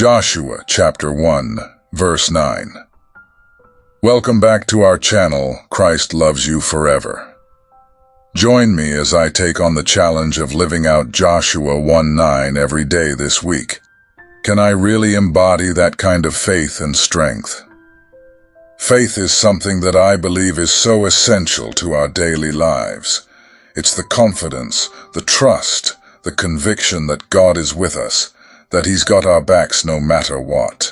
Joshua chapter 1, verse 9. Welcome back to our channel, Christ Loves You Forever. Join me as I take on the challenge of living out Joshua 1:9 every day this week. Can I really embody that kind of faith and strength? Faith is something that I believe is so essential to our daily lives. It's the confidence, the trust, the conviction that God is with us, that He's got our backs no matter what.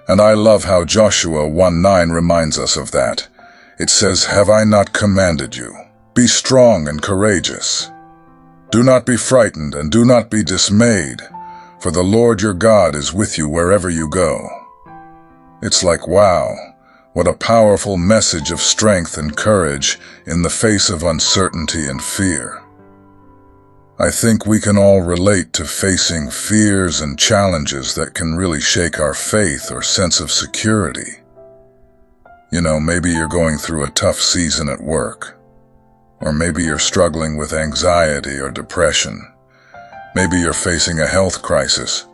And I love how Joshua 1:9 reminds us of that. It says, "Have I not commanded you? Be strong and courageous. Do not be frightened and do not be dismayed, for the Lord your God is with you wherever you go." It's like, wow, what a powerful message of strength and courage in the face of uncertainty and fear. I think we can all relate to facing fears and challenges that can really shake our faith or sense of security. You know, maybe you're going through a tough season at work, or maybe you're struggling with anxiety or depression. Maybe you're facing a health crisis,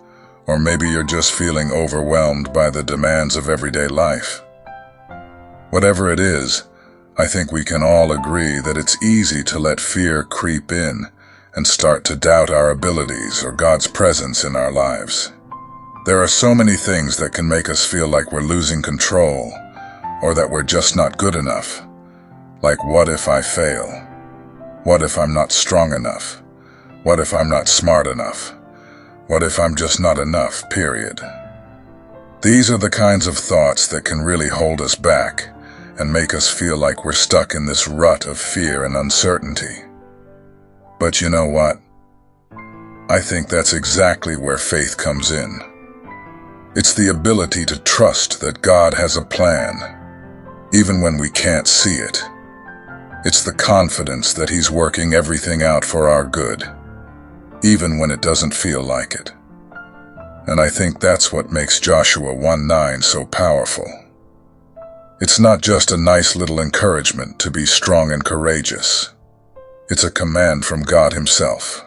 or maybe you're just feeling overwhelmed by the demands of everyday life. Whatever it is, I think we can all agree that it's easy to let fear creep in and start to doubt our abilities or God's presence in our lives. There are so many things that can make us feel like we're losing control, or that we're just not good enough. Like, what if I fail? What if I'm not strong enough? What if I'm not smart enough? What if I'm just not enough, period? These are the kinds of thoughts that can really hold us back and make us feel like we're stuck in this rut of fear and uncertainty. But you know what? I think that's exactly where faith comes in. It's the ability to trust that God has a plan, even when we can't see it. It's the confidence that He's working everything out for our good, even when it doesn't feel like it. And I think that's what makes Joshua 1:9 so powerful. It's not just a nice little encouragement to be strong and courageous. It's a command from God Himself.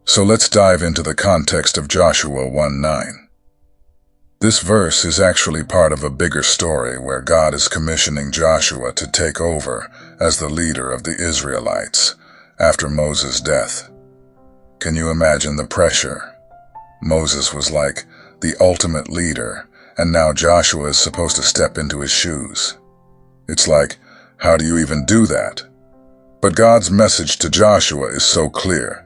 So let's dive into the context of Joshua 1:9. This verse is actually part of a bigger story where God is commissioning Joshua to take over as the leader of the Israelites after Moses' death. Can you imagine the pressure? Moses was like the ultimate leader, and now Joshua is supposed to step into his shoes. It's like, how do you even do that? But God's message to Joshua is so clear.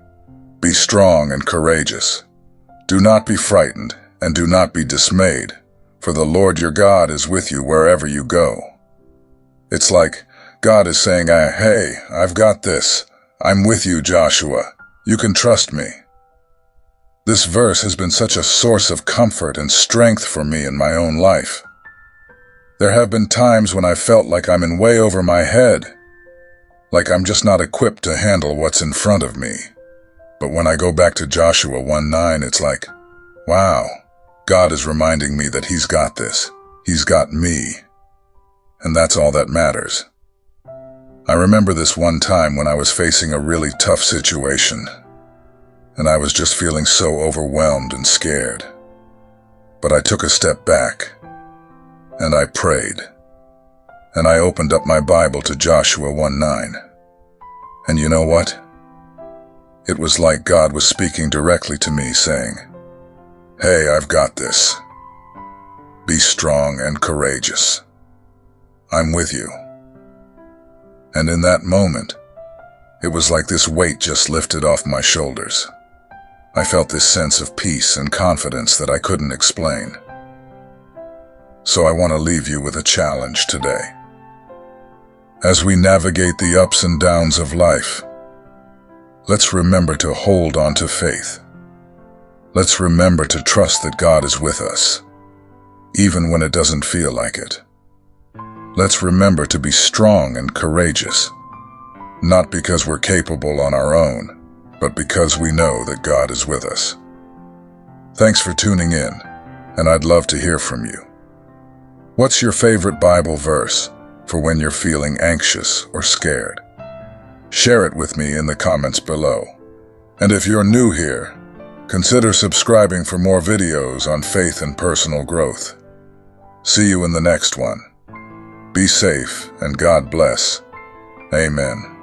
Be strong and courageous. Do not be frightened and do not be dismayed, for the Lord your God is with you wherever you go. It's like God is saying, hey, I've got this. I'm with you, Joshua. You can trust me. This verse has been such a source of comfort and strength for me in my own life. There have been times when I felt like I'm in way over my head, like I'm just not equipped to handle what's in front of me. But when I go back to Joshua 1:9, it's like, wow, God is reminding me that He's got this. He's got me. And that's all that matters. I remember this one time when I was facing a really tough situation, and I was just feeling so overwhelmed and scared. But I took a step back, and I prayed. And I opened up my Bible to Joshua 1:9. And you know what? It was like God was speaking directly to me, saying, hey, I've got this. Be strong and courageous. I'm with you. And in that moment, it was like this weight just lifted off my shoulders. I felt this sense of peace and confidence that I couldn't explain. So I want to leave you with a challenge today. As we navigate the ups and downs of life, let's remember to hold on to faith. Let's remember to trust that God is with us, even when it doesn't feel like it. Let's remember to be strong and courageous, not because we're capable on our own, but because we know that God is with us. Thanks for tuning in, and I'd love to hear from you. What's your favorite Bible verse for when you're feeling anxious or scared? Share it with me in the comments below. And if you're new here, Consider subscribing for more videos on faith and personal growth. See you in the next one. Be safe and God bless. Amen.